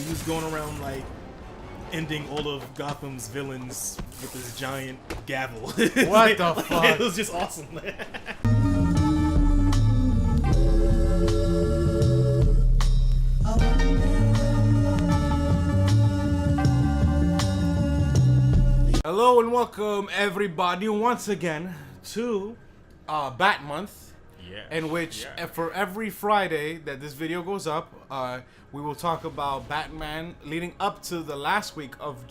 He was going around like ending all of Gotham's villains with this giant gavel. What the fuck? It was just awesome. Hello and welcome everybody once again to Batmonth, in which for every Friday that this video goes up, we will talk about Batman leading up to the last week of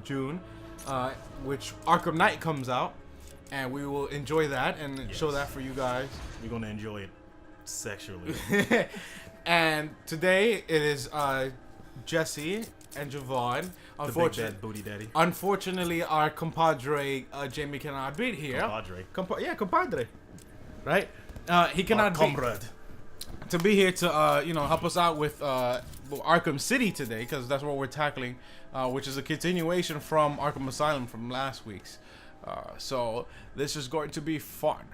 June, which Arkham Knight comes out, and we will enjoy that and show that for you guys. We're gonna enjoy it sexually. And today it is Jesse and Javon. Booty daddy. Unfortunately, our compadre Jamie cannot be here. Compadre. Compadre. Right? He cannot be here to help us out with Arkham City today, because that's what we're tackling, which is a continuation from Arkham Asylum from last week's. So this is going to be fun.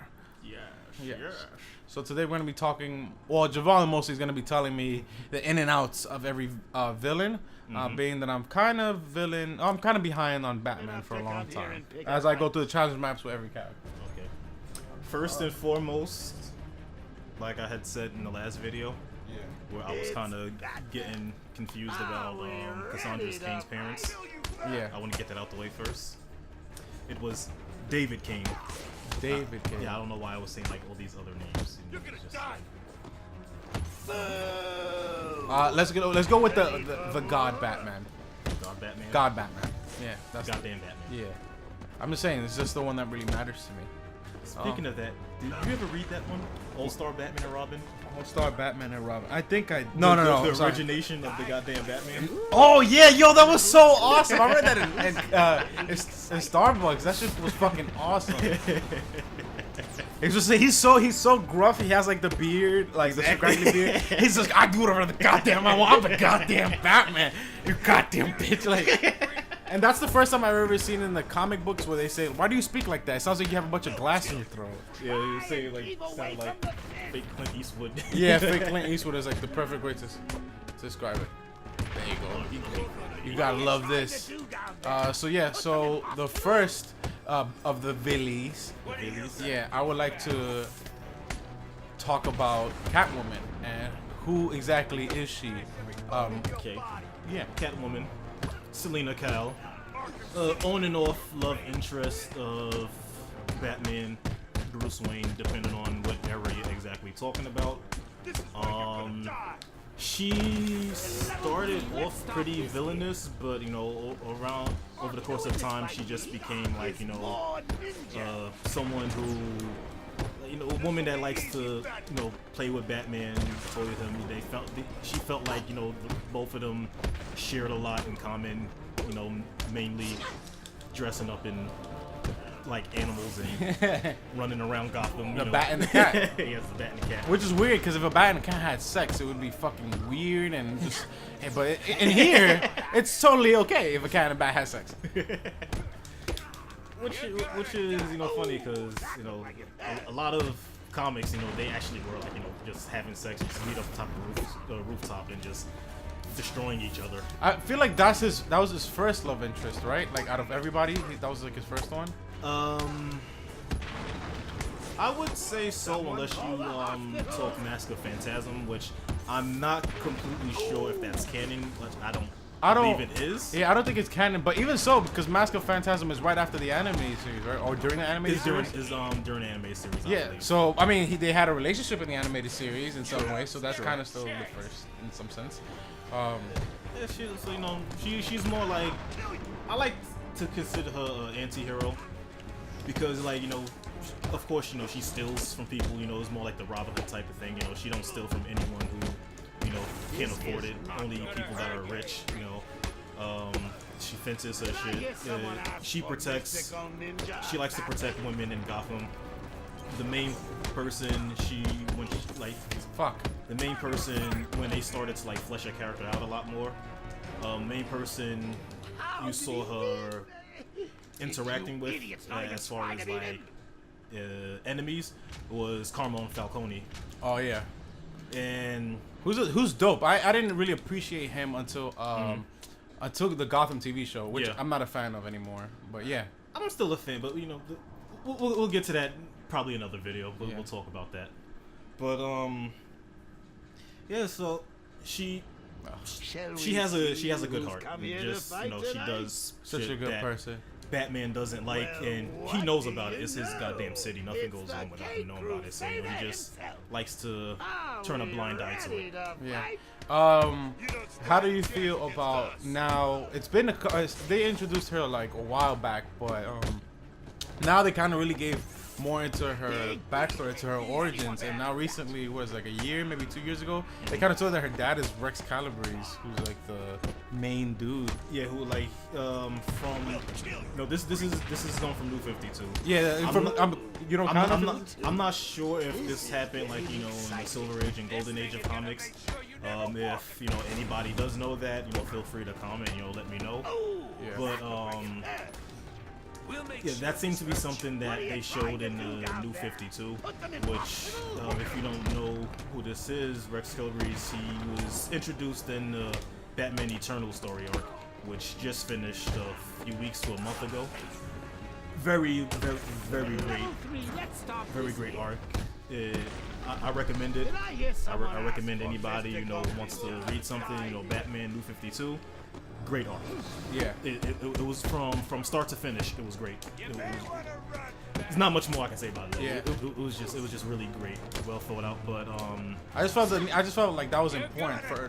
Yes. So today we're going to be talking. Well, Javon mostly is going to be telling me the in and outs of every villain. Being that I'm kind of behind on Batman for a long time, as I go through the challenge maps with every character. Okay. First and foremost, like I had said in the last video, where I was kind of getting confused about Cassandra's Kane's parents. Yeah. I want to get that out the way first. It was David Kane. David Kane. Yeah, I don't know why I was saying like all these other names. You're gonna die. Let's go with the God Batman. God Batman. God Batman. Yeah, that's Goddamn Batman. Yeah, I'm just saying it's just the one that really matters to me. Speaking of that, did you ever read that one? All-Star Batman and Robin? All-Star Batman and Robin. I think I No. The The origination of the goddamn Batman. Oh yeah, yo, that was so awesome. I read that in Starbucks. That shit was fucking awesome. It's just he's so gruff. He has like the beard, like the scraggly beard. He's just, I do whatever the goddamn I want. I'm the goddamn Batman. You goddamn bitch. Like, and that's the first time I've ever seen in the comic books where they say, "Why do you speak like that? It sounds like you have a bunch of glass in your throat." Yeah, you say like sound like fake Clint Eastwood. Yeah, fake Clint Eastwood is like the perfect way to describe it. There you go. You gotta love this. So the first of the Villies. Yeah, I would like to talk about Catwoman and who exactly is she? Okay. Yeah, Catwoman, Selena Kyle, on and off love interest of Batman, Bruce Wayne, depending on what era you're exactly talking about. She started off pretty villainous, but over the course of time, she just became like someone who, a woman that likes to play with Batman, play with him. She felt like both of them shared a lot in common. Mainly dressing up in like animals and running around Gotham. The bat and the cat. Yes, the bat and the cat. Which is weird, because if a bat and a cat had sex, it would be fucking weird and just. But in here, it's totally okay if a cat and a bat has sex. Which is funny, because a lot of comics they actually were like just having sex, just meet up top of the rooftop and just destroying each other. I feel like that was his first love interest, right? Like out of everybody, that was like his first one. I would say so, unless you talk Mask of Phantasm, which I'm not completely sure if that's canon, but I don't believe it is. Yeah, I don't think it's canon, but even so, because Mask of Phantasm is right after the anime series, right? Or during the animated series? During the anime series, yeah, so, I mean, they had a relationship in the animated series in some way, so that's kind of still the first, in some sense. Yeah, she's more like, I like to consider her an anti-hero, because, like, of course, she steals from people, it's more like the Robin Hood type of thing, she don't steal from anyone who, can't afford it, only people that are rich, she fences her shit, she likes to protect women in Gotham. The main person, the main person, when they started to, like, flesh her character out a lot more, main person you saw her interacting with, as far as, like, enemies, was Carmine Falcone. Oh, yeah. And Who's dope. I didn't really appreciate him until the Gotham TV show, which I'm not a fan of anymore. But yeah, I'm still a fan, but you know, we'll get to that probably another video. But we'll talk about that. But yeah. So she has a good heart. Just you know, she does such a good person. Batman doesn't like, and he knows about it. It's his goddamn city. Nothing goes on without him knowing about it. So you know, he just likes to turn a blind eye to it. Yeah. How do you feel about now? It's been they introduced her like a while back, but now they kind of really gave more into her backstory, to her origins, and now recently was like a year, maybe 2 years ago, they kind of told that her dad is Rex Calabrese, who's like the main dude. Yeah, who like from no, this is going from New 52. Yeah, you don't count. I'm not sure if this happened like you know in the Silver Age and Golden Age of comics. If you know anybody does know that, you know, feel free to comment. You know, let me know. Yeah. But yeah, that seems to be something that they showed in the New 52, which, if you don't know who this is, Rex Calabrese, he was introduced in the Batman Eternal story arc, which just finished a few weeks to a month ago. Very great arc. I recommend it. I recommend anybody, you know, wants to read something, you know, Batman New 52. Great arc. Yeah. It was from start to finish. It was great. There's not much more I can say about it. Yeah. It was just really great, well thought out. But I just felt like that was important for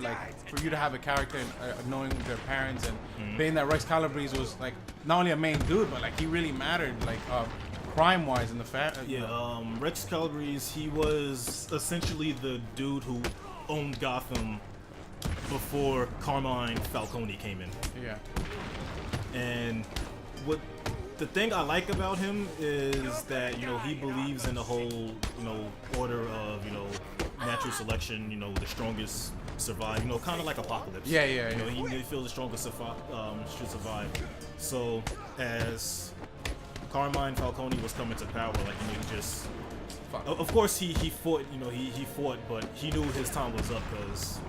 you to have a character and knowing their parents and being that Rex Calabrese was like not only a main dude, but like he really mattered like crime wise in the family. Yeah. Rex Calabrese, he was essentially the dude who owned Gotham before Carmine Falcone came in. Yeah. And what the thing I like about him is that, you know, he believes in the whole, you know, order of, you know, natural selection, you know, the strongest survive, you know, kind of like Apocalypse. Yeah. You know, he feels the strongest should survive. So as Carmine Falcone was coming to power, like, you know, he just, of course he fought, you know, he fought, but he knew his time was up because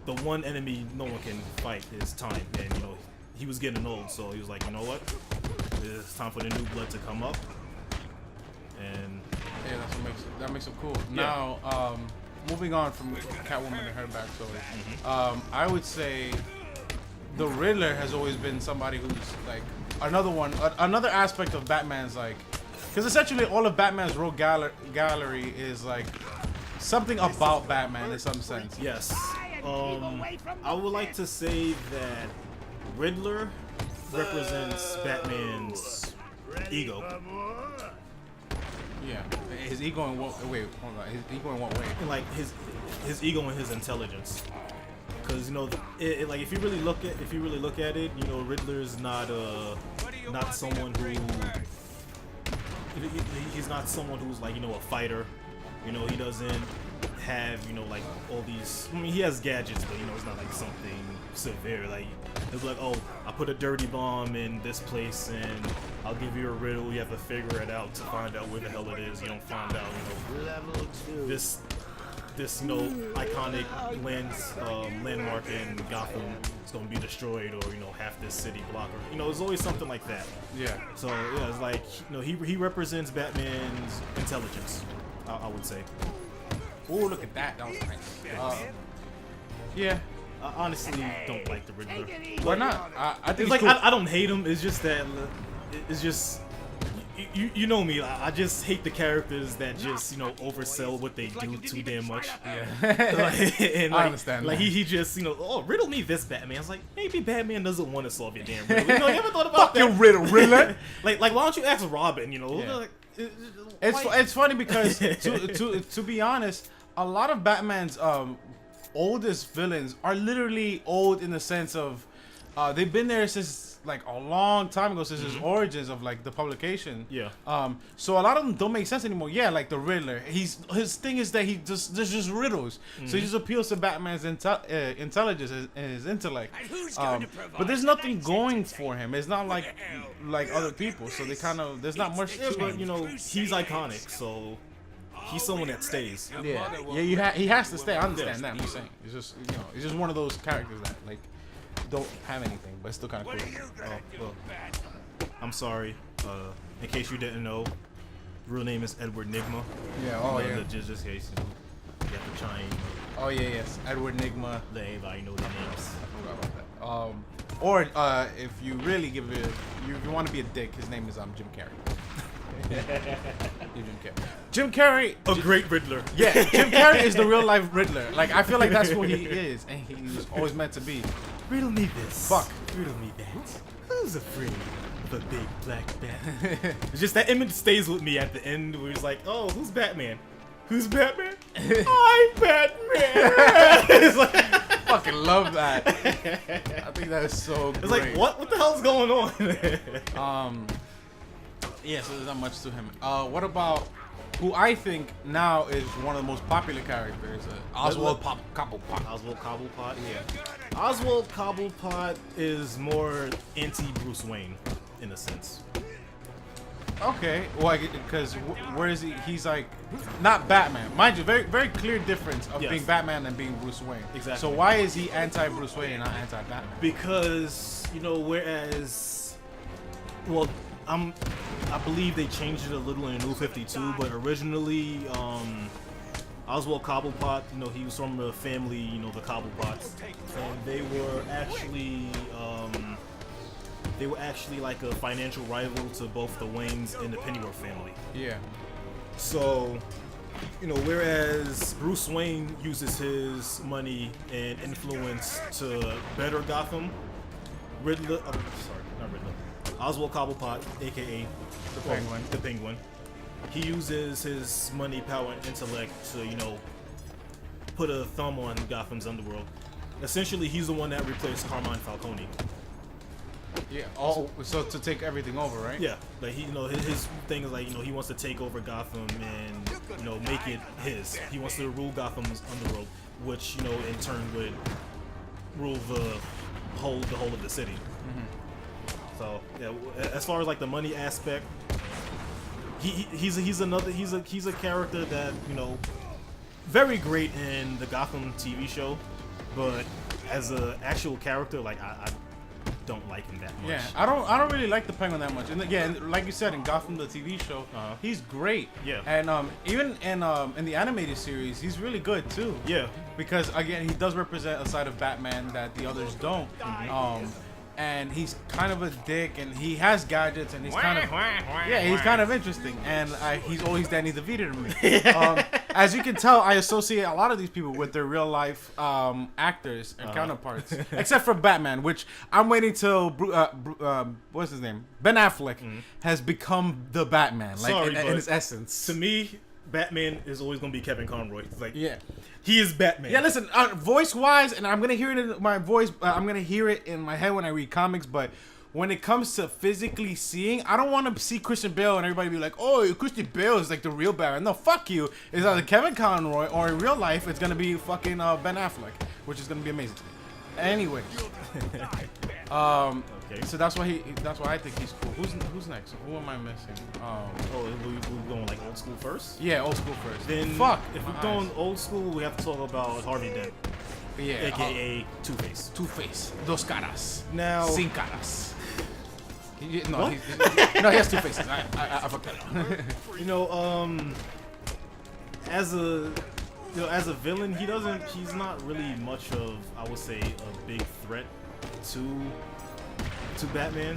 the one enemy no one can fight is time, and you know he was getting old, so he was like, you know what, it's time for the new blood to come up. And yeah, that makes it cool. Yeah. Now, moving on from Catwoman and her backstory, I would say the Riddler has always been somebody who's like another aspect of Batman's, like, because essentially all of Batman's rogue gallery is like something about Batman in some sense. Yes. I would like to say that Riddler represents Batman's ego. Yeah, his ego in what? Wait, hold on. His ego in what way? Like his ego and his intelligence. Because you know, like if you really look at it, you know, Riddler's not someone who he's not someone who's like, you know, a fighter. You know, he doesn't have, you know, like all these, I mean, he has gadgets, but you know, it's not like something severe. Like it's like, oh, I put a dirty bomb in this place and I'll give you a riddle, you have to figure it out to find out where the hell it is. You don't find out, you know, Level 2. this you know, iconic landmark in Gotham is gonna be destroyed, or you know, half this city block, or you know, there's always something like that. Yeah. So yeah, it's like, you know, he represents Batman's intelligence, I would say. Oh, look at that. That was nice. Yeah. I honestly don't like the Riddler. Why not? I think it's like, cool. I don't hate him. It's just that it's just you know me. I just hate the characters that just, you know, oversell what they do too damn much. Yeah. I understand. Like he just, you know, oh, riddle me this, Batman. I was like, maybe Batman doesn't want to solve your damn riddle. You know, you ever thought about that? Fucking Riddler. like why don't you ask Robin? You know, Yeah. like, It's funny because to be honest, a lot of Batman's oldest villains are literally old in the sense of they've been there since like a long time ago, since his origins of like the publication. Yeah. So a lot of them don't make sense anymore. Yeah, like the Riddler. His thing is that there's just riddles. So he just appeals to Batman's intelligence and his intellect. But there's nothing going for him. It's not like other people. So they kind of, there's not much Yeah, to but him. you know, he's iconic, so he's someone that stays. Yeah. He has to stay. I understand that. I'm just saying. It's just it's just one of those characters that like don't have anything, but it's still kind of cool. Well, I'm sorry. In case you didn't know, real name is Edward Nigma. Yeah. Just in case you have to try and. Oh yeah, yes. Edward Nigma. Let everybody know the names. I forgot about that. Or if you really if you want to be a dick, his name is Jim Carrey. Jim Carrey, a great Riddler. Yeah, Jim Carrey is the real life Riddler. Like I feel like that's what he is, and he was always meant to be. Riddle me this. Fuck. Riddle me that. Who's afraid of a big black bat? It's just that image stays with me at the end where he's like, oh, who's Batman? Who's Batman? I'm Batman. It's like, fucking love that. I think that is so great. It's like, what the hell's going on? Yeah, so there's not much to him. What about who I think now is one of the most popular characters? Oswald Cobblepot. Oswald Cobblepot? Yeah. Oswald Cobblepot is more anti-Bruce Wayne, in a sense. Okay, well, because where is he? He's like, not Batman. Mind you, very very clear difference of being Batman and being Bruce Wayne. Exactly. So why is he anti-Bruce Wayne and not anti-Batman? Because, whereas, well, I believe they changed it a little in New 52, but originally, Oswald Cobblepot, he was from the family, the Cobblepots, and they were actually like a financial rival to both the Waynes and the Pennyworth family. Yeah. So, whereas Bruce Wayne uses his money and influence to better Gotham, Oswald Cobblepot, aka the Penguin, he uses his money, power, and intellect to, put a thumb on Gotham's underworld. Essentially, he's the one that replaced Carmine Falcone. Yeah. Oh, so to take everything over, right? Yeah. Like his thing is like, he wants to take over Gotham and make it his. He wants to rule Gotham's underworld, which in turn would rule the whole of the city. Mm-hmm. So yeah, as far as like the money aspect, he's a character that very great in the Gotham TV show, but as an actual character, like I don't like him that much. Yeah, I don't really like the Penguin that much. And again, like you said, in Gotham the TV show, he's great. Yeah. And even in the animated series, he's really good too. Yeah. Because again, he does represent a side of Batman that the others don't. Mm-hmm. And he's kind of a dick, and he has gadgets, and he's kind of interesting, and he's always Danny DeVito to me. As you can tell, I associate a lot of these people with their real life actors and counterparts, except for Batman, which I'm waiting till what's his name, Ben Affleck, has become the Batman, like in his essence. To me, Batman is always going to be Kevin Conroy. Like, yeah. He is Batman. Yeah, listen, voice-wise, and I'm gonna hear it in my voice. I'm gonna hear it in my head when I read comics. But when it comes to physically seeing, I don't want to see Christian Bale and everybody be like, "Oh, Christian Bale is like the real Batman." No, fuck you. It's either Kevin Conroy or in real life, it's gonna be fucking Ben Affleck, which is gonna be amazing. Anyway, okay. So that's why I think he's cool. Who's next? Who am I missing? We're going like old school first. Yeah, old school first. Then fuck. If we're going old school, we have to talk about Harvey Dent. Yeah, AKA Two-Face. Two-Face. Dos caras. Now. Sin caras. He has two faces. I fucked that up. As a villain, he's not really much of, I would say, a big threat to Batman,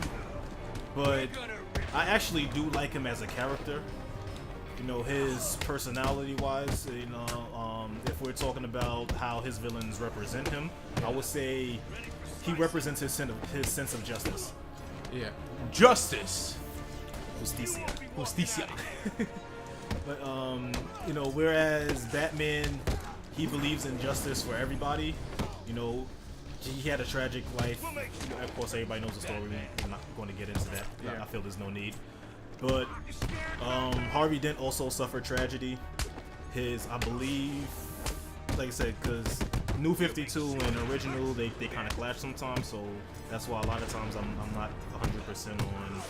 but I actually do like him as a character. His personality-wise, if we're talking about how his villains represent him, I would say he represents his sense of justice. Yeah, justice. Justicia. But whereas Batman, he believes in justice for everybody. He had a tragic life. Of course, everybody knows the story. I'm not going to get into that. Yeah. I feel there's no need. But Harvey Dent also suffered tragedy. I believe, like I said, because New 52 and original, they kind of clash sometimes. So that's why a lot of times I'm not 100% on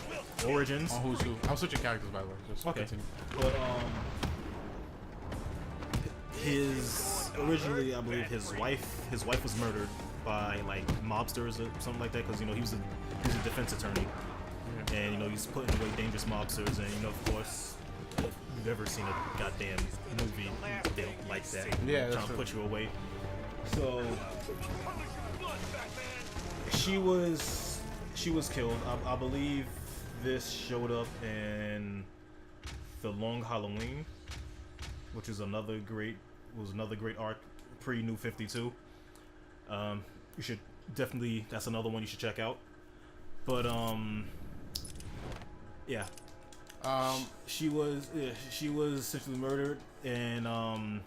Origins. On who's who? I'm switching characters, by the way. Just okay. Continue. But originally, I believe his wife was murdered by like mobsters or something like that, because he was a defense attorney, and he's putting away dangerous mobsters, and of course, if you've ever seen a goddamn movie, they don't like that. Yeah, trying to put you away. So she was killed. I believe this showed up in The Long Halloween, which is another great arc pre-New 52. You should definitely, that's another one you should check out. But yeah, she was essentially murdered, and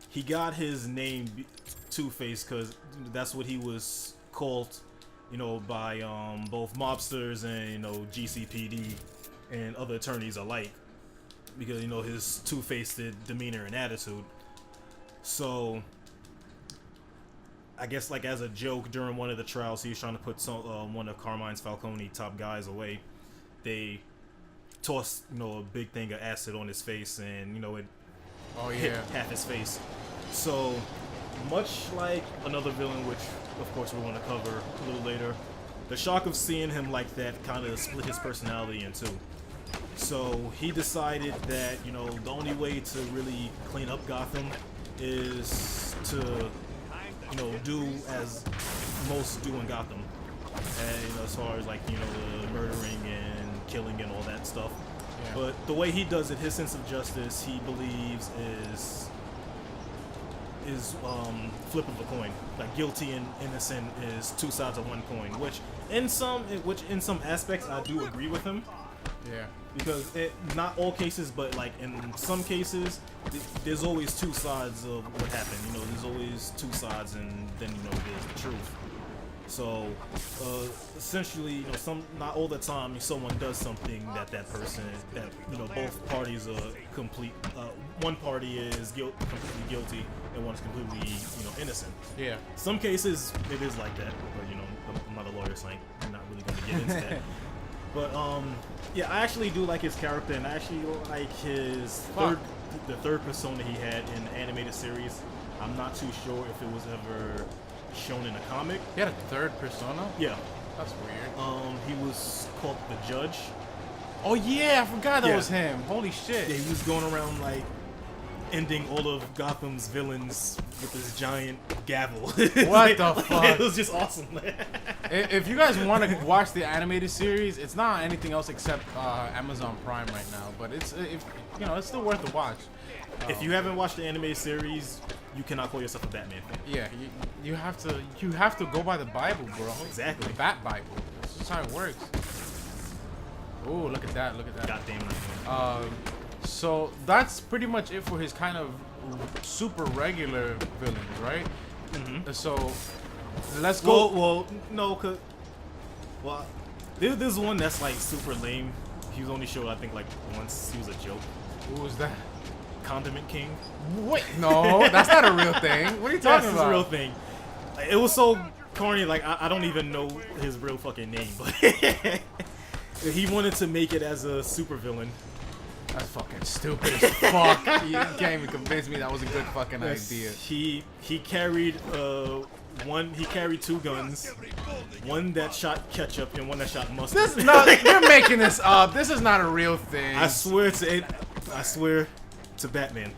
he got his name Two-Face because that's what he was called, by both mobsters and GCPD and other attorneys alike, because his two-faced demeanor and attitude. So I guess like as a joke during one of the trials, he was trying to put one of Carmine's Falcone top guys away. They tossed a big thing of acid on his face, and it hit half his face. So much like another villain, which of course we're going to cover a little later, the shock of seeing him like that kind of split his personality in two. So he decided that the only way to really clean up Gotham is to do as most do in Gotham, and as far as like the murdering and killing and all that stuff. Yeah. But the way he does it, his sense of justice, he believes is flip of a coin. Like guilty and innocent is two sides of one coin, which in some aspects I do agree with him. Yeah. Because not all cases, but like in some cases, there's always two sides of what happened. There's always two sides, and then there's the truth. So essentially, not all the time someone does something that person that both parties are complete. One party is completely guilty, and one is completely innocent. Yeah. Some cases it is like that, but I'm not a lawyer, so I'm not really gonna get into that. But yeah, I actually do like his character, and I actually like the third persona he had in the animated series. I'm not too sure if it was ever shown in a comic. He had a third persona? Yeah. That's weird. He was called the Judge. Oh yeah, I forgot that was him. Holy shit. Yeah, he was going around like ending all of Gotham's villains with this giant gavel. What the fuck? It was just awesome. If you guys want to watch the animated series, it's not anything else except Amazon Prime right now, but it's still worth a watch. If you haven't watched the animated series, you cannot call yourself a Batman fan. Yeah, you have to go by the Bible, bro. Exactly. The Bat Bible. That's just how it works. Oh, look at that! Look at that. Goddamn right. So that's pretty much it for his kind of super regular villains, right? Mm-hmm. So let's go. Well, no, there's one that's like super lame. He was only showed I think like once. He was a joke. Who was that? Condiment King. Wait, no, that's not a real thing. What are you talking about? That's a real thing. It was so corny. Like I don't even know his real fucking name, but he wanted to make it as a super villain. That's fucking stupid as fuck. You can't even convince me that was a good fucking idea. He carried he carried two guns, one that shot ketchup and one that shot mustard. You're making this up. This is not a real thing. I swear to Batman.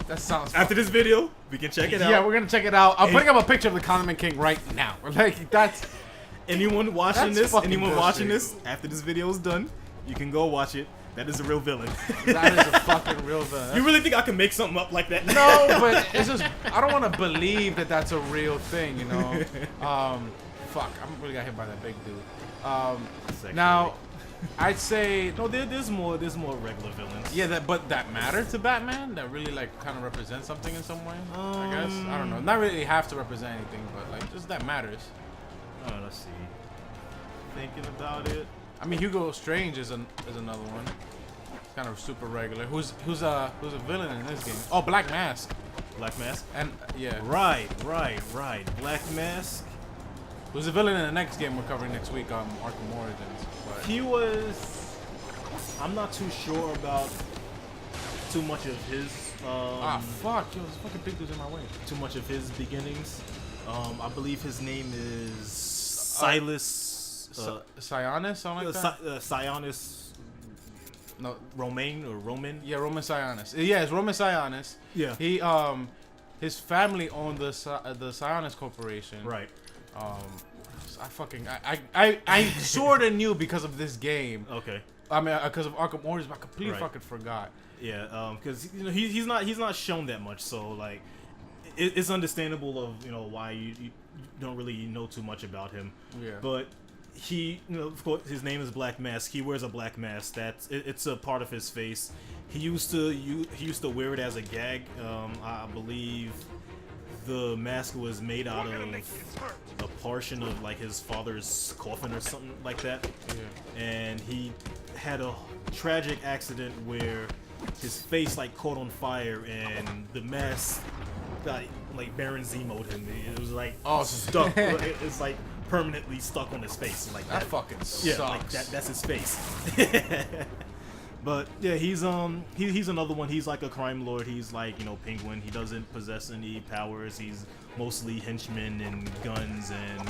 That sounds. After this video, we can check it out. Yeah, we're gonna check it out. I'm putting up a picture of the Condiment King right now. Like that's. Anyone watching this after this video is done, you can go watch it. That is a real villain. That is a fucking real villain. You really think I can make something up like that? No, but it's just I don't want to believe that that's a real thing, Fuck, I'm really got hit by that big dude. Now, I'd say no. There's more regular villains. Yeah, but that matter to Batman. That really like kind of represents something in some way. I guess I don't know. Not really have to represent anything, but like just that matters. Let's see. Thinking about it. I mean, Hugo Strange is another one. Kind of super regular. Who's a villain in this game? Oh, Black Mask. Black Mask. And yeah. Right. Black Mask. Who's a villain in the next game we're covering next week on Arkham Origins. But he was. I'm not too sure about too much of his Fuck, yo, this fucking big dude's in my way. Too much of his beginnings. I believe his name is Silas. Sionis, something like that. Sionis. No, Roman. Yeah, Roman Sionis. Yeah, it's Roman Sionis. Yeah. He his family owned the Sionis Corporation. Right. I sort of knew because of this game. Okay. I mean, because of Arkham Origins, but I completely fucking forgot. Yeah, because he's not shown that much, so like it's understandable of why you don't really know too much about him. Yeah. But he, of course, his name is Black Mask. He wears a black mask. It's a part of his face. He used to wear it as a gag. I believe the mask was made out of a portion of like his father's coffin or something like that. Yeah. And he had a tragic accident where his face like caught on fire and the mask like Baron Zemo'd him. It was like stuck. It's like permanently stuck on his face. Like that fucking sucks. Yeah, like that's his face. But yeah, he's another one. He's like a crime lord. He's like Penguin. He doesn't possess any powers. He's mostly henchmen and guns and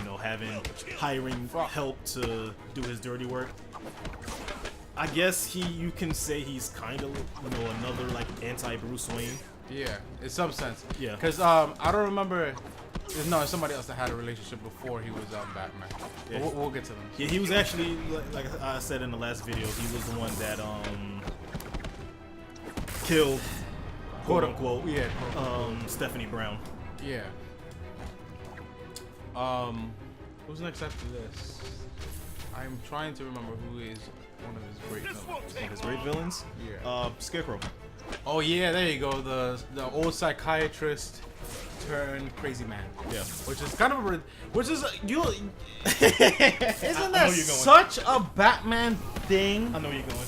hiring help to do his dirty work. I guess you can say he's kind of another like anti-Bruce Wayne. Yeah, in some sense. Yeah. Because I don't remember. No, it's somebody else that had a relationship before he was Batman. Yeah. We'll get to them. Yeah, he was actually like I said in the last video. He was the one that killed, quote unquote, Stephanie Brown. Yeah. Who's next after this? I'm trying to remember who is one of his great villains. One of his great villains? Yeah. Scarecrow. Oh yeah, there you go. The old psychiatrist turned crazy man. Yeah. Which is kind of isn't that such a Batman thing? I know where you're going.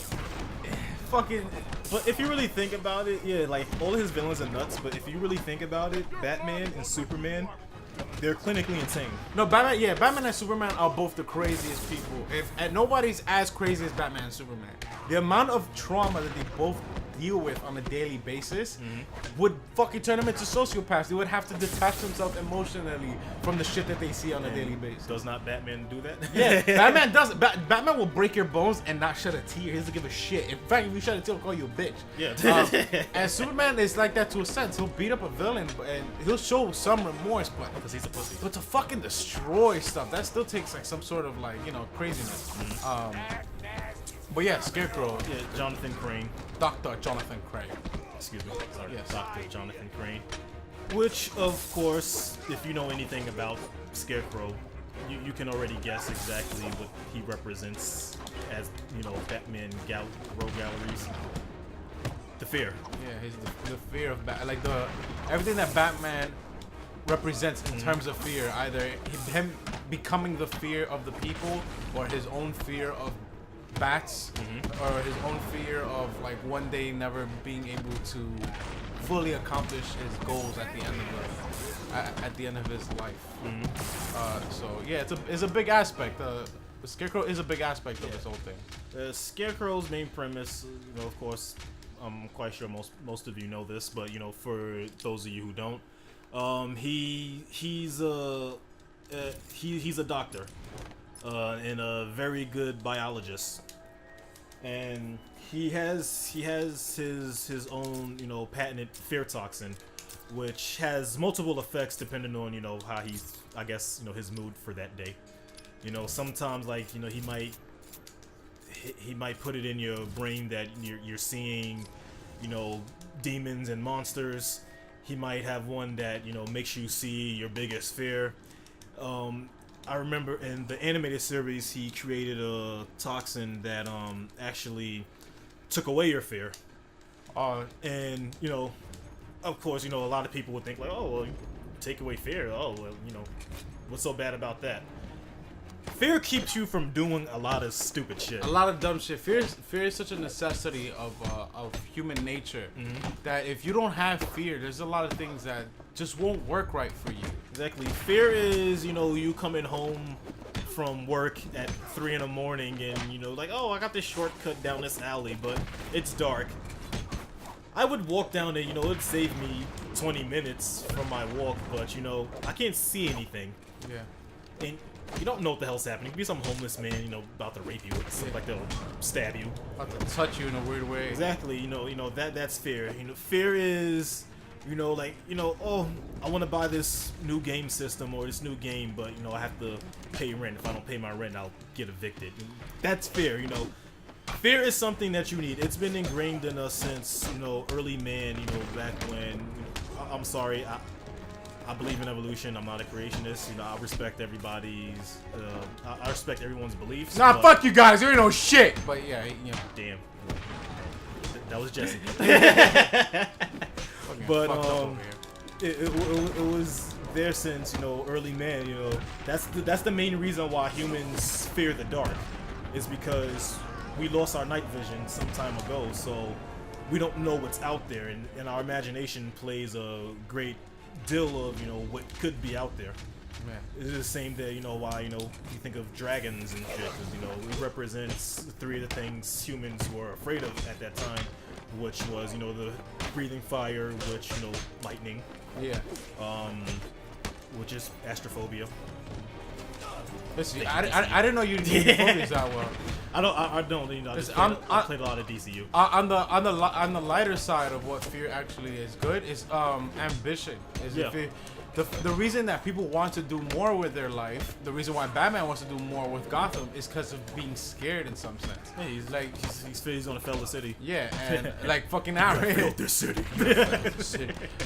Fucking. But if you really think about it, yeah, like all of his villains are nuts. But if you really think about it, Batman and Superman, they're clinically insane. No, Batman and Superman are both the craziest people. And nobody's as crazy as Batman and Superman. The amount of trauma that they both deal with on a daily basis would fucking turn them into sociopaths. They would have to detach themselves emotionally from the shit that they see on a daily basis. Does not Batman do that? Yeah, Batman does. Batman will break your bones and not shed a tear. He doesn't give a shit. In fact, if you shed a tear, he'll call you a bitch. Yeah. And Superman is like that to a sense. He'll beat up a villain and he'll show some remorse, but because he's a pussy. But to fucking destroy stuff, that still takes like some sort of like craziness. But yeah, Scarecrow. Yeah, Jonathan Crane. Dr. Jonathan Crane. Excuse me. Sorry. Yes. Dr. Jonathan Crane. Which, of course, if you know anything about Scarecrow, you can already guess exactly what he represents as, Batman rogue galleries. The fear. Yeah, he's the fear of everything that Batman represents in terms of fear. Either him becoming the fear of the people, or his own fear of bats, or his own fear of like one day never being able to fully accomplish his goals at the end of his life. So yeah, it's a big aspect. The Scarecrow is a big aspect of this whole thing. The Scarecrow's main premise, of course, I'm quite sure most of you know this, but for those of you who don't, he's a doctor. And a very good biologist, and he has his own patented fear toxin, which has multiple effects depending on how he's his mood for that day. Sometimes like he might put it in your brain that you're seeing demons and monsters. He might have one that makes you see your biggest fear. I remember in the animated series, he created a toxin that actually took away your fear. And of course, a lot of people would think like, oh, well, take away fear. Oh, well, what's so bad about that? Fear keeps you from doing a lot of stupid shit. A lot of dumb shit. Fear is such a necessity of human nature that if you don't have fear, there's a lot of things that just won't work right for you. Exactly. Fear is, you coming home from work at 3 in the morning and, like, oh, I got this shortcut down this alley, but it's dark. I would walk down there, you know, it'd save me 20 minutes from my walk, but, you know, I can't see anything. Yeah. And you don't know what the hell's happening. It could be some homeless man, you know, about to rape you. It's like they'll stab you. About to touch you in a weird way. Exactly, you know, that's fear. You know, fear is, you know, like, you know, oh, I want to buy this new game system or this new game, but, you know, I have to pay rent. If I don't pay my rent, I'll get evicted. That's fear, you know. Fear is something that you need. It's been ingrained in us since, you know, early man, you know, back when, you know, I'm sorry, I believe in evolution. I'm not a creationist. You know, I respect everybody's, I respect everyone's beliefs. Nah, fuck you guys. There ain't no shit. But yeah, you know. Damn. That was Jesse. Okay, But it was there since, you know, early man. You know, that's the main reason why humans fear the dark, is because we lost our night vision some time ago. So we don't know what's out there, and our imagination plays a great deal of, you know, what could be out there. Man. It's the same that, you know, why, you know, you think of dragons and shit, 'cause, you know, it represents three of the things humans were afraid of at that time, which was, you know, the breathing fire, which, you know, lightning, Yeah. which is astrophobia. Listen, I didn't know you knew the phobias that well. I don't, you know, I played a lot of DCU. On the lighter side of what fear actually is good is ambition. Is Yeah. if it, the reason that people want to do more with their life, the reason why Batman wants to do more with Gotham is because of being scared in some sense. Yeah, he's like he's gonna fail the city. Yeah, and like fucking outrage. This city.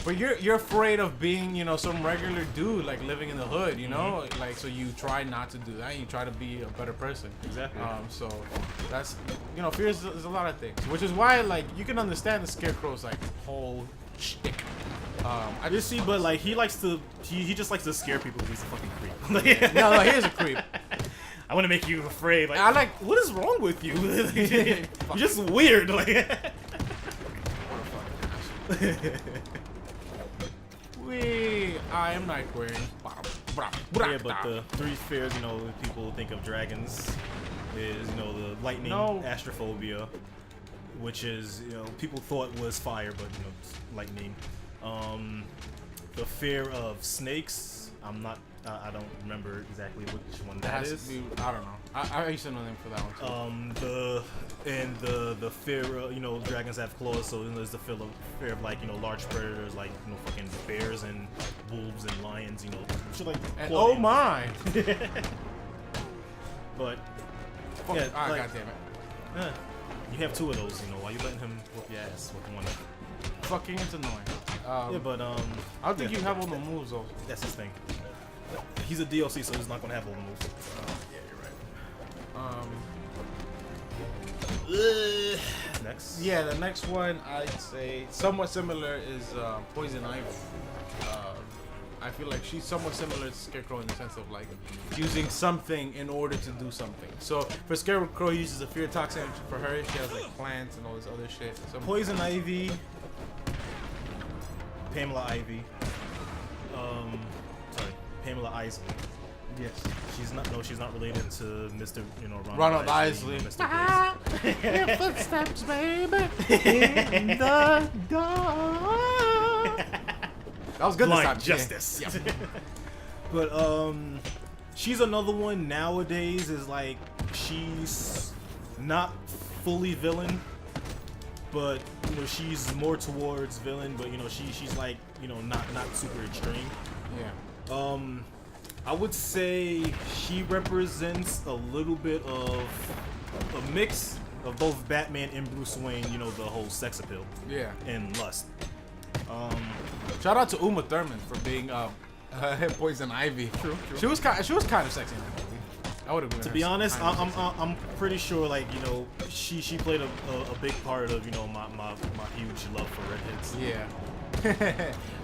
But you're afraid of being, you know, some regular dude like living in the hood, you know, like, so you try not to do that. You try to be a better person. Exactly. So that's, you know, fear is a lot of things, which is why, like, you can understand the Scarecrow's like whole shtick. I just see, but like he just likes to scare people because he's a fucking creep. No, he is a creep. I want to make you afraid. Like, I like. what is wrong with you? You're just weird. Like, I am Nightwing. yeah, but the three fears, you know, people think of dragons is, you know, the lightning, astrophobia, which is, you know, people thought was fire, but, you know, it's lightning. The fear of snakes. I don't remember exactly which one that is. I don't know. I used to know them for that one too. The fear of, you know, dragons have claws, so then there's the fear of like, you know, large predators like, you know, fucking bears and wolves and lions, you know, shit like. And oh my! But yeah, like, God damn it. You have two of those, you know. Why you letting him whoop your ass with one? Fucking, it's annoying. Yeah, but I don't think you have all the moves though. That's his thing. He's a DLC, so he's not gonna have all the moves. Yeah, you're right. Next. Yeah, the next one I'd say somewhat similar is Poison Ivy. I feel like she's somewhat similar to Scarecrow in the sense of like using something in order to do something. So for Scarecrow, he uses a fear toxin. For her, she has like plants and all this other shit. So Poison Ivy, Pamela Ivy, Pamela Isley. Yes. She's not related to Mr. You know, Ronald Isley. Mr. Your footsteps, baby, in the dark. That was good this time. Justice. Yeah. But she's another one nowadays. Is like she's not fully villain, but you know she's more towards villain. But you know she's like, you know, not super extreme. Yeah. I would say she represents a little bit of a mix of both Batman and Bruce Wayne. You know, the whole sex appeal. Yeah. And lust. Shout out to Uma Thurman for being Poison Ivy. True. She was kind of sexy in that movie. I would have. To be honest, I'm pretty sure, like, you know, she played a big part of, you know, my huge love for redheads. Yeah.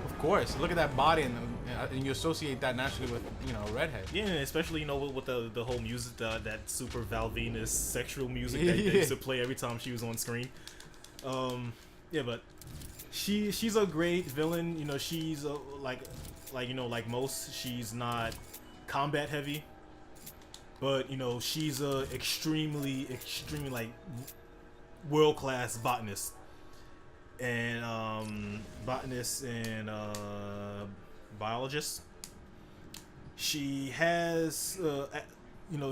Of course. Look at that body, and you associate that naturally with, you know, redhead. Yeah, especially, you know, with the whole music, that super Valvinus sexual music that they used to play every time she was on screen. Yeah, but she's a great villain. You know, she's like you know, like most, she's not combat heavy, but you know, she's a extremely like world-class botanist. and botanist and biologist. She has,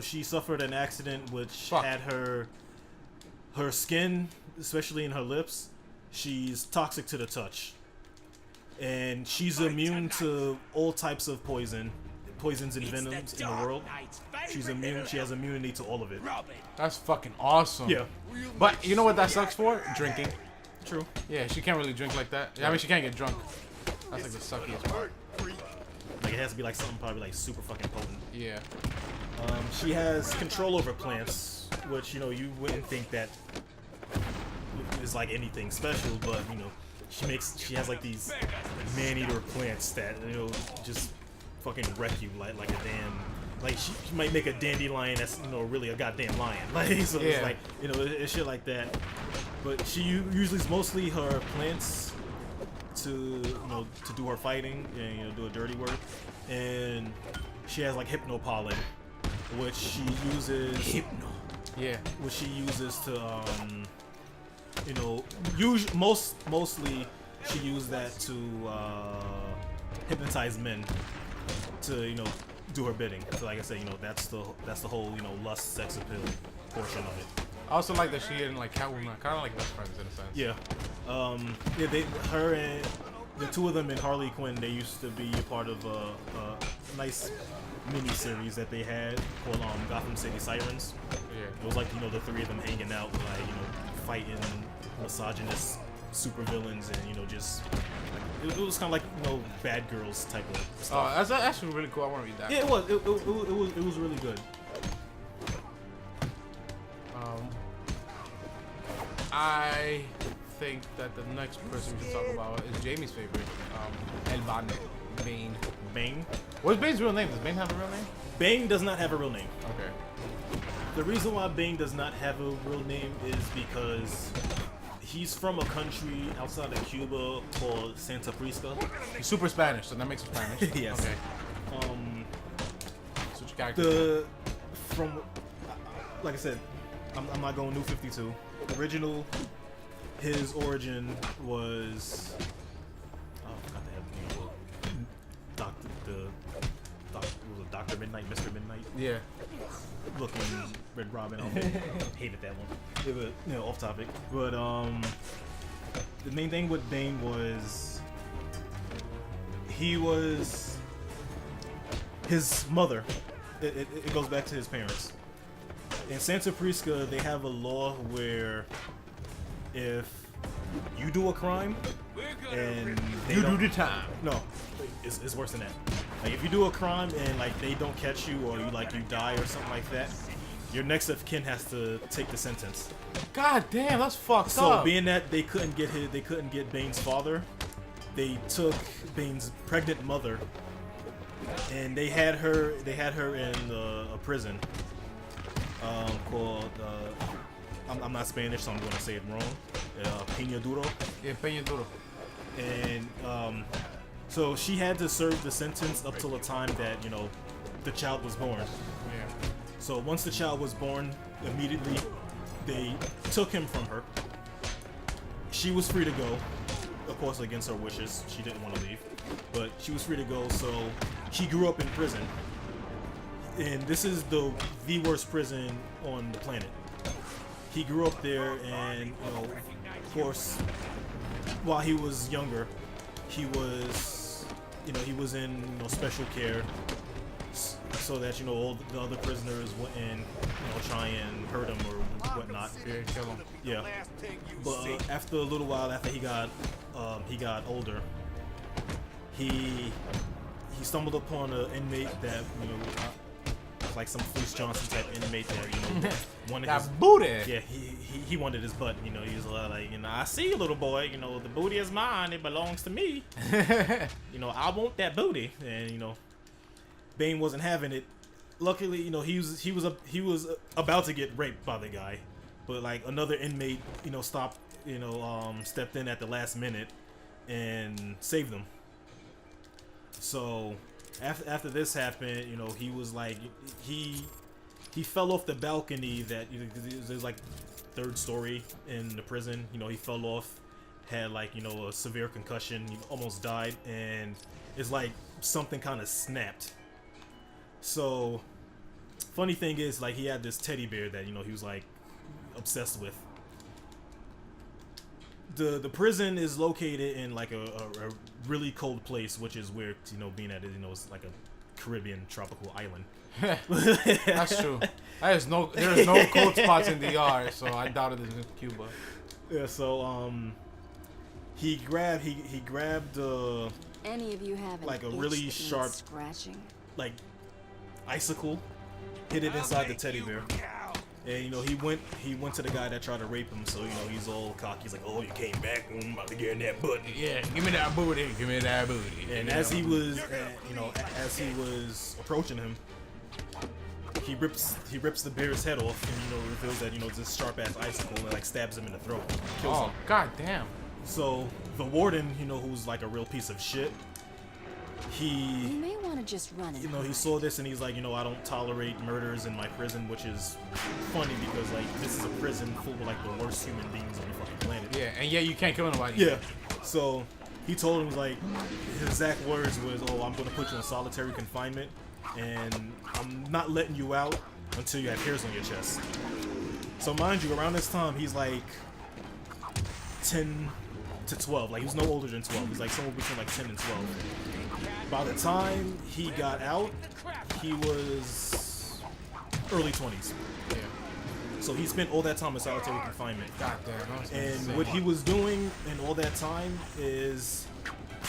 she suffered an accident which had her skin, especially in her lips. She's toxic to the touch, and she's immune to all types of poisons and venoms in the world. She's immune. She has immunity to all of it. That's fucking awesome. Yeah, but you know what that sucks for? Drinking. True. Yeah, she can't really drink like that. Yeah, I mean, she can't get drunk. That's like the suckiest part. Like it has to be like something probably like super fucking potent. Yeah. She has control over plants, which you wouldn't think that is like anything special, but she has like these man-eater plants that just fucking wreck you like a damn. Like she might make a dandelion that's really a goddamn lion. Like so yeah. It's like it's shit like that. But she usually is mostly her plants to to do her fighting and do her dirty work, and she has like hypnopollen, which she uses. Yeah. Which she uses to mostly she used that to hypnotize men to do her bidding. So like I said, that's the whole lust, sex appeal portion of it. I also like that she and like Catwoman kind of like best friends in a sense. Yeah. Her and the two of them and Harley Quinn, they used to be a part of a nice mini series that they had called Gotham City Sirens. Yeah. It was like the three of them hanging out, like fighting misogynist supervillains, and just like, it was kind of like bad girls type of stuff. Oh, that's actually really cool. I want to read that. Yeah, it was. It was really good. I think that the next person we should talk about is Jamie's favorite, El Bane. Bane. What's Bane's real name? Does Bane have a real name? Bane does not have a real name. Okay. The reason why Bane does not have a real name is because he's from a country outside of Cuba called Santa Prisca. He's super Spanish, so that makes him Spanish. Yes. Okay. Switch character. Like I said, I'm not going New 52. Original, his origin was Dr. Midnight, Mr. Midnight. Yeah. Looking Red Robin. I hated that one. But off topic. But the main thing with Bane was his mother. It goes back to his parents. In Santa Prisca, they have a law where if you do a crime and they You don't do the time. No, it's worse than that. Like if you do a crime and like they don't catch you or you die or something like that, your next of kin has to take the sentence. God damn, that's fucked up. So being that they couldn't get Bane's father, they took Bane's pregnant mother and they had her in a prison called I'm not Spanish, so I'm going to say it wrong. Peña Duro. Yeah, Peña Duro. And so she had to serve the sentence up till the time that the child was born. Yeah. So once the child was born, immediately they took him from her. She was free to go, of course against her wishes. She didn't want to leave, but she was free to go. So he grew up in prison, and this is the worst prison on the planet. He grew up there, and of course, while he was younger, he was in special care, so that all the other prisoners wouldn't try and hurt him or whatnot. Yeah, kill him. Yeah, but after a little while, after he got older, he stumbled upon an inmate that like some Fleece Johnson type inmate that wanted that his booty. Yeah, he wanted his butt. He was like, I see you, little boy. The booty is mine. It belongs to me. I want that booty. And Bane wasn't having it. Luckily, he was about to get raped by the guy, but like another inmate, stopped, stepped in at the last minute and saved him. So after this happened, he was like he fell off the balcony that there's like third story in the prison. He fell off had like, you know, a severe concussion. He almost died, and it's like something kind of snapped. So, funny thing is, like, he had this teddy bear that, you know, he was like obsessed with. The prison is located in like a really cold place, which is weird, you know, being that it, you know, it's like a Caribbean tropical island. That's true. There's no cold spots in the yard, so I doubt it is in Cuba. Yeah, so he grabbed Any of you have like a really sharp scratching? like icicle, hit it inside the teddy bear. And, you know, he went to the guy that tried to rape him, so, you know, he's all cocky. He's like, oh, you came back, I'm about to get in that booty. Yeah, give me that booty, give me that booty. And as he was, you know, as he was approaching him, he rips the bear's head off, and, you know, reveals that, you know, this sharp ass icicle, and like stabs him in the throat, kills him. God damn. So the warden, you know, who's like a real piece of shit, You may want to just run it. you know, he saw this and he's like, you know, I don't tolerate murders in my prison, which is funny because like this is a prison full of like the worst human beings on the fucking planet. Yeah, and yeah, you can't kill anybody. Yeah. So he told him, like, his exact words was, oh, I'm gonna put you in solitary confinement and I'm not letting you out until you have hairs on your chest. So mind you, around this time he's like 10 to 12. Like, he was no older than 12. He's like somewhere between like 10 and 12. By the time he got out, he was early 20s. Yeah. So he spent all that time in solitary confinement. God damn. And what he was doing in all that time is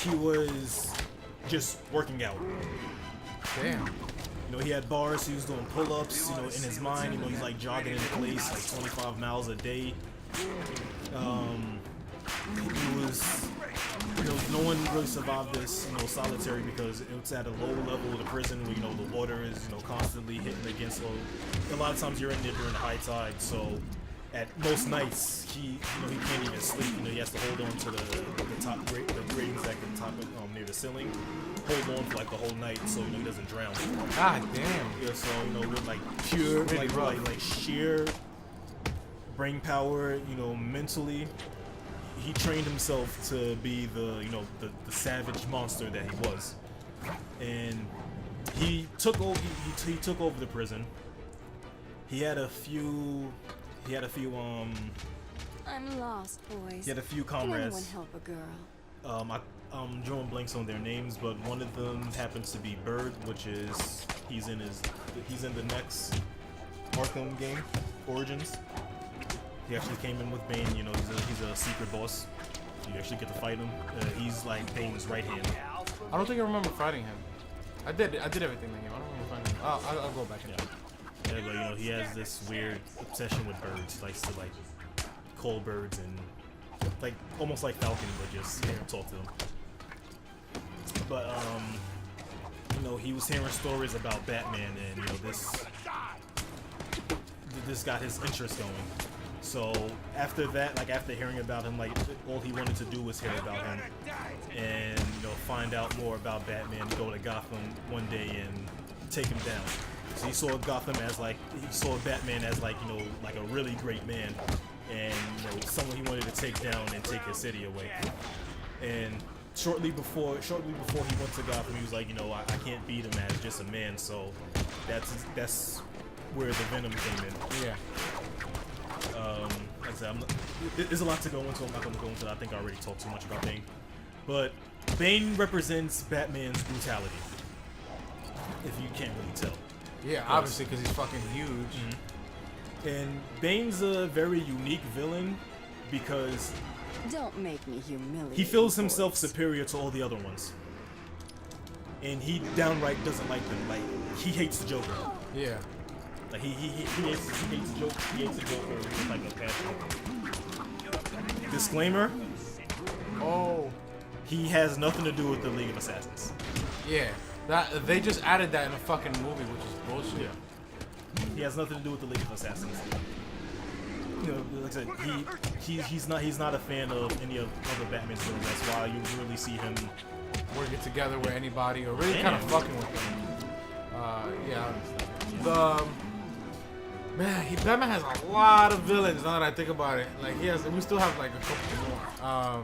he was just working out. Damn. You know, he had bars, he was doing pull-ups, you know, in his mind, you know, he's like jogging in place like 25 miles a day. He was, you know, no one really survived this, you know, solitary because it's at a low level of the prison where, you know, the water is, you know, constantly hitting against low. A lot of times you're in there during the high tide, so at most nights he can't even sleep. You know, he has to hold on to the top the gratings at the top of, near the ceiling, hold on for like the whole night so, you know, he doesn't drown. God damn. Yeah, so, you know, with like pure, really like sheer brain power, you know, mentally, he trained himself to be the, you know, the savage monster that he was. And he took over he took over the prison. He had a few I'm lost, boys. he had a few Can anyone comrades. help a girl? I'm drawing blanks on their names, but one of them happens to be Bird, which is he's in the next Arkham game, Origins. He actually came in with Bane. You know, he's a secret boss. You actually get to fight him. He's like Bane's right hand. I don't think I remember fighting him. I did everything in the game. I don't remember fighting him. I'll go back. Yeah, but, you know, he has this weird obsession with birds. He likes to like call birds and like almost like Falcon, but just, you know, talk to them. But you know, he was hearing stories about Batman, and, you know, this got his interest going. So after that, like after hearing about him, like all he wanted to do was hear about him and, you know, find out more about Batman, go to Gotham one day and take him down. So he saw Batman as like, you know, like a really great man, and, you know, someone he wanted to take down and take his city away. And shortly before he went to Gotham, he was like, you know, I can't beat him as just a man. So that's where the Venom came in. Yeah. Like I said, there's a lot to go into. I'm not going to go into that. I think I already talked too much about Bane. But Bane represents Batman's brutality, if you can't really tell. Yeah, obviously, because he's fucking huge. Mm-hmm. And Bane's a very unique villain because Don't make me humiliate. he feels you, himself boys. superior to all the other ones. And he downright doesn't like them. Like, he hates the Joker. Yeah. Like, he hates the Joker. He hates the Joker with like a passion. Disclaimer: Oh. he has nothing to do with the League of Assassins. Yeah. That they just added that in a fucking movie, which is bullshit. Yeah. He has nothing to do with the League of Assassins. You know, like I said, he's not a fan of any of other Batman films. That's why you really see him Working together with anybody or really kind of Damn. fucking with them. Yeah. Man, Batman has a lot of villains. Now that I think about it, like we still have like a couple more.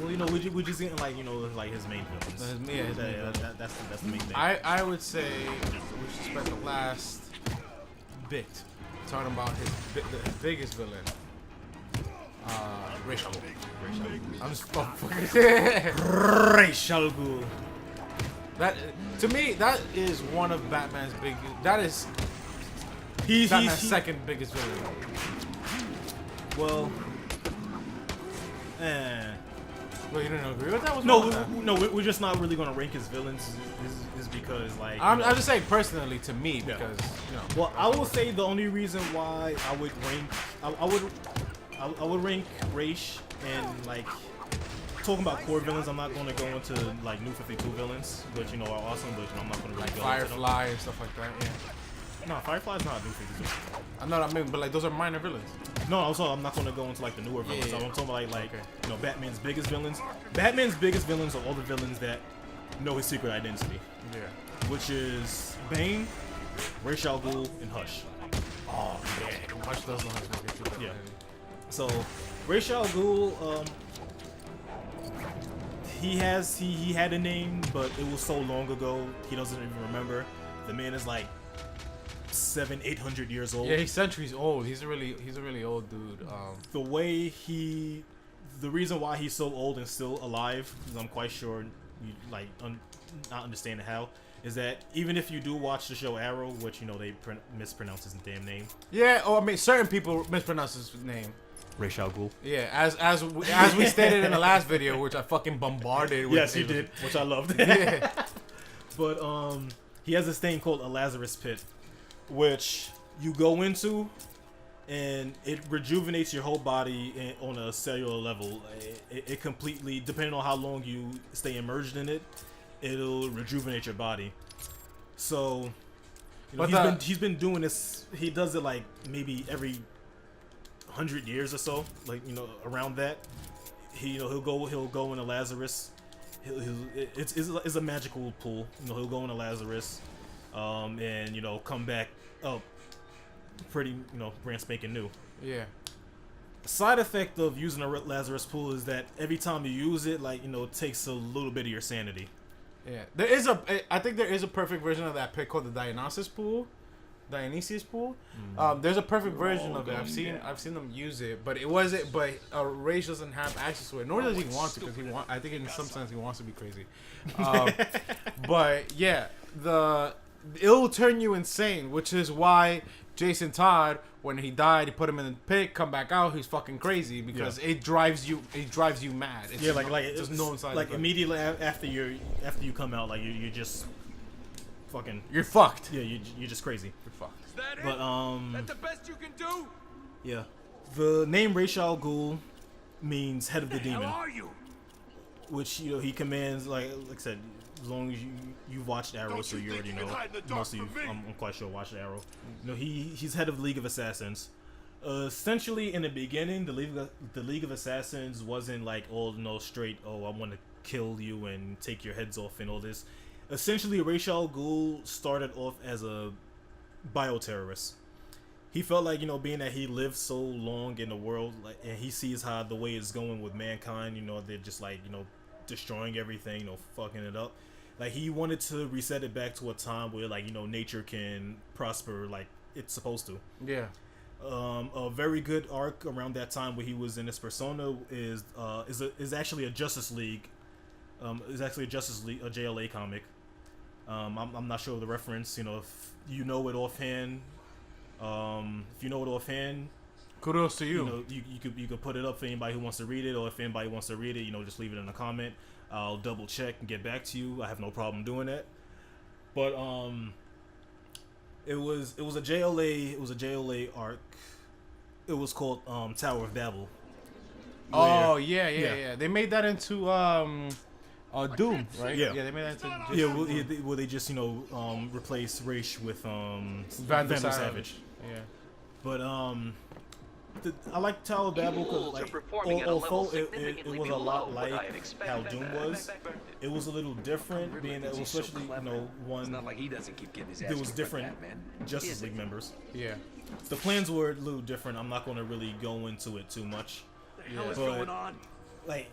Well, you know, we're just getting like, you know, like his main villains. That's the main thing. I would say we should spend the last bit talking about the biggest villain. Ra's al Ghul. I'm just fucking Ra's al Ghul. That to me, that is one of Batman's big. That is Batman's second biggest villain. Well, Well, you don't agree with that? no, we're just not really gonna rank his villains. Is because like I'm just saying personally to me because you know. Well, I will say the only reason why I would rank I would rank Ra's and like talking about core villains. I'm not gonna go into like New 52 villains, which you know are awesome, but you know, I'm not gonna really go Firefly and stuff like that. Yeah. No, Firefly's not New 52. I mean, but like those are minor villains. No, also I'm not gonna go into like the newer villains. I'm talking about like you know Batman's biggest villains. Batman's biggest villains are all the villains that know his secret identity. Yeah. Which is Bane, Ra's al Ghul, and Hush. Oh yeah. Hush does know how to make it too. Yeah. So Ra's al Ghul, he had a name, but it was so long ago he doesn't even remember. The man is like 700-800 years old. Yeah, he's centuries old. He's a really old dude. The reason why he's so old and still alive, because I'm quite sure you like not understanding how, is that even if you do watch the show Arrow, which you know they mispronounce his damn name. Yeah, I mean certain people mispronounce his name. Ra's al Ghul. Yeah, as we stated in the last video, which I fucking bombarded with. Yes, you did, which I loved. Yeah. But he has this thing called a Lazarus Pit, which you go into, and it rejuvenates your whole body on a cellular level. It completely, depending on how long you stay immersed in it, it'll rejuvenate your body. So, you know, he's been doing this. He does it like maybe every 100 years or so, like you know, around that. He'll go into Lazarus. It's a magical pool. You know, he'll go into Lazarus, and you know, come back up pretty, you know, brand spanking new. Yeah. A side effect of using a Lazarus pool is that every time you use it, like, you know, it takes a little bit of your sanity. Yeah. I think there is a perfect version of that pit called the Dionysus pool. There's a perfect version of it. I've seen them use it, but it wasn't. But Rage doesn't have access to it, nor does he want to, because I think in some sense he wants to be crazy. But yeah, it'll turn you insane, which is why Jason Todd, when he died, he put him in the pit, come back out, he's fucking crazy because it drives you mad. It's just no inside. Like immediately after you come out, like you're just fucking. You're fucked. Yeah, you're just crazy. You're fucked. Is that But that's the best you can do? Yeah. The name Ra's al Ghul means head of the demon. How are you? Which, you know, he commands, like I said, as long as you've watched Arrow, so you already know. Most of you, I'm quite sure, watched Arrow. You know, he's head of the League of Assassins. Essentially, in the beginning, the League of Assassins wasn't like all straight. Oh, I want to kill you and take your heads off and all this. Essentially, Ra's al Ghul started off as a bioterrorist. He felt like, you know, being that he lived so long in the world, like, and he sees how the way it's going with mankind, you know, they're just like, you know, destroying everything, you know, fucking it up. Like, he wanted to reset it back to a time where, like, you know, nature can prosper like it's supposed to. Yeah. A very good arc around that time where he was in this persona is actually a Justice League. Is actually a Justice League, a JLA comic. I'm not sure of the reference. You know, if you know it offhand. Kudos to you. You know, you could put it up for anybody who wants to read it, or if anybody wants to read it, you know, just leave it in a comment. I'll double check and get back to you. I have no problem doing that. But it was a JLA arc. It was called Tower of Babel. Oh yeah. They made that into Doom, right? Yeah. They made that into Well, they just, you know, replaced Ra's with Vandal Savage. Yeah. But I like Tower of Babel because, Ghouls are like, performing at a level although it significantly was a lot below what I like had expected. how Doom was, it was a little different, being that, especially, you know, It's one, not like he doesn't keep getting his ass there was kicked by different Batman. Justice League members. Yeah. The plans were a little different. I'm not going to really go into it too much. What the hell is But, going on? like,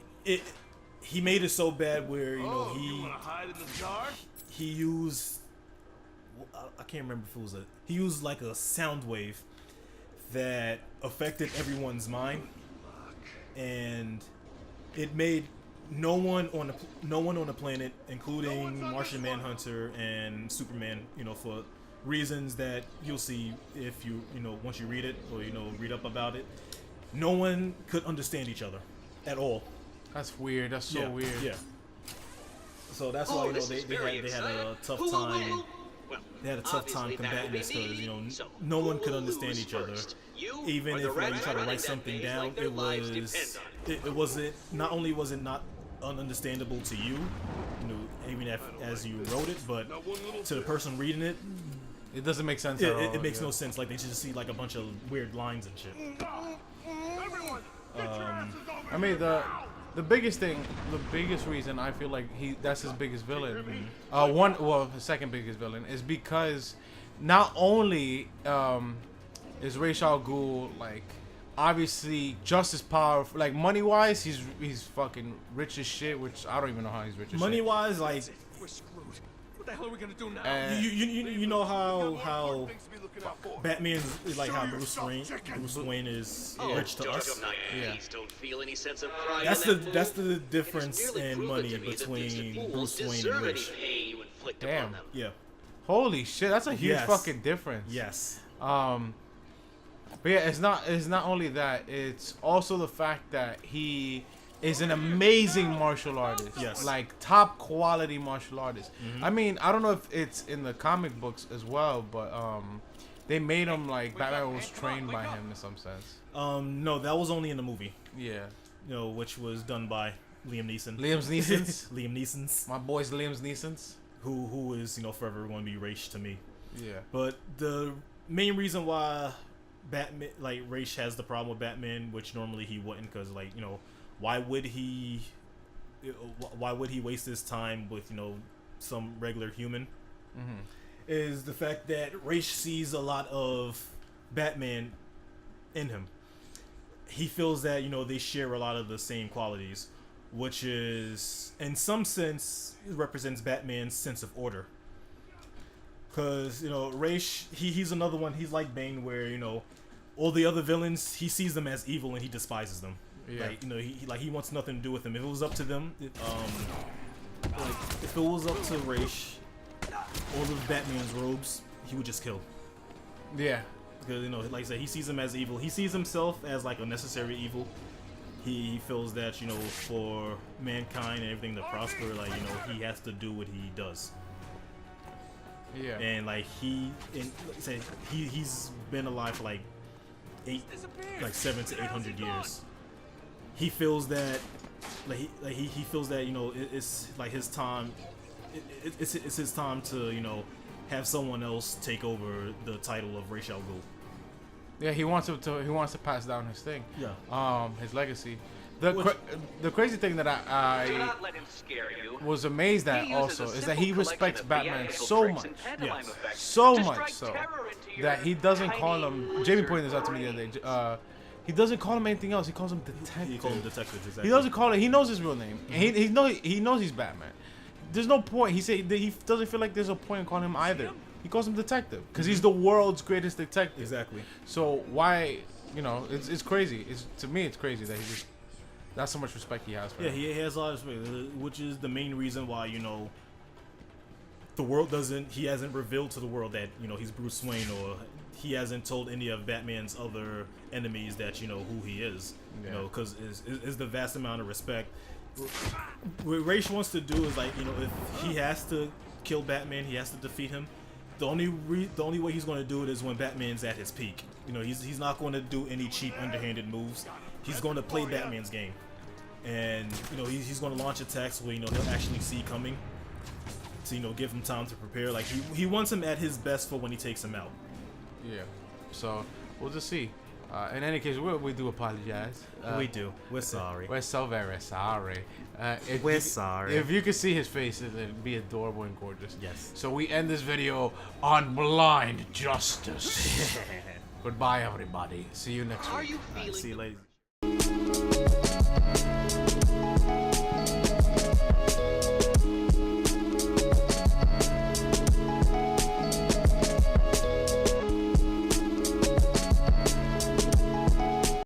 he made it so bad where, you know, You wanna hide in the dark? he used, I can't remember if it was he used like a sound wave that affected everyone's mind, and it made no one on the planet, including Martian Manhunter and Superman, you know, for reasons that you'll see if you know, once you read it or, you know, read up about it, no one could understand each other at all. That's weird. That's so weird. Yeah. So that's why, you know, they had a tough time. They had a tough time combating this because, you know, no one could understand each other. Even if, like, you try to write something down, it wasn't, not only was it not ununderstandable to you, you know, even as you wrote it, but to the person reading it, It doesn't make sense at all. it makes no sense. Like, they just see like a bunch of weird lines and shit. I mean, the biggest thing, the biggest reason I feel like that's his biggest villain. His second biggest villain is because not only is Ra's al Ghul, like, obviously just as powerful, like, money wise, he's fucking rich as shit, which I don't even know how he's rich as Money shit. wise, like, We're screwed. What the hell are we gonna do now? And you know how Batman is like how Bruce Wayne is rich to us. Yeah. Don't feel any sense of pride That's in the that difference It's merely in proven money to me that these between fools Bruce Wayne deserve and any Rich. pain you inflict Damn. upon them. Yeah. holy shit, that's a huge Yes. fucking difference. Yes. But yeah, it's not only that, it's also the fact that he is an amazing martial artist. Yes. Like, top quality martial artist. I mean, I don't know if it's in the comic books as well, but they made him, like, Batman was trained by him in some sense. No, that was only in the movie. Yeah. You know, which was done by Liam Neeson. Liam Liam Neeson's, My boy's Liam Neeson's. who is, you know, forever going to be Ra's to me. Yeah. But the main reason why Batman, like, Ra's has the problem with Batman, which normally he wouldn't, because, like, you know, why would he waste his time with, you know, some regular human? Is the fact that Ra's sees a lot of Batman in him. He feels that, you know, they share a lot of the same qualities, which is, in some sense, represents Batman's sense of order. Because, you know, Ra's, he's another one. He's like Bane, where, you know, all the other villains, he sees them as evil and he despises them. Yeah. Like, you know, he wants nothing to do with them. If it was up to them, like, if it was up to Ra's, all of Batman's robes, he would just kill. Yeah. Because, you know, like I said, he sees him as evil. He sees himself as, like, a necessary evil. He feels that, you know, for mankind and everything to prosper, like, you know, he has to do what he does. Yeah. And, like, like I said, he's been alive for, like, 700 to 800 years. He feels that, he feels that, you know, it's like his time. It's his time to, you know, have someone else take over the title of Ra's al Ghul. Yeah, he wants to pass down his thing. Yeah. His legacy. The crazy thing that Do I not let him scare you. was amazed at He uses also a is that simple he respects collection of Batman theatrical so tricks much. and pantomime Yes. effects So to much strike so terror into that your he doesn't tiny call him. Jamie loser pointed this out to me the other brain. day. He doesn't call him anything else. He calls him detective. He calls him detective, exactly. He doesn't call it. He knows his real name, and he knows he's Batman. There's no point. He said that he doesn't feel like there's a point in calling him either. He calls him detective because he's the world's greatest detective. Exactly. So why, you know, it's crazy. To me, it's crazy that that's so much respect he has for Yeah, him. he has a lot of respect, which is the main reason why, you know, he hasn't revealed to the world that, you know, he's Bruce Wayne, or he hasn't told any of Batman's other enemies that, you know, who he is. Yeah. You know, because is the vast amount of respect. What Ra's wants to do is, like, you know, if he has to kill Batman, he has to defeat him. The only way he's going to do it is when Batman's at his peak. You know, he's not going to do any cheap, underhanded moves. He's going to play Batman's game, and, you know, he's going to launch attacks where, you know, he'll actually see coming, to, you know, give him time to prepare. Like, he wants him at his best for when he takes him out. Yeah. So we'll just see. In any case, we do apologize. We do. We're sorry. We're so very sorry. We're sorry. If you could see his face, it'd be adorable and gorgeous. Yes. So we end this video on blind justice. Goodbye, everybody. See you next Are week. you feeling See you later.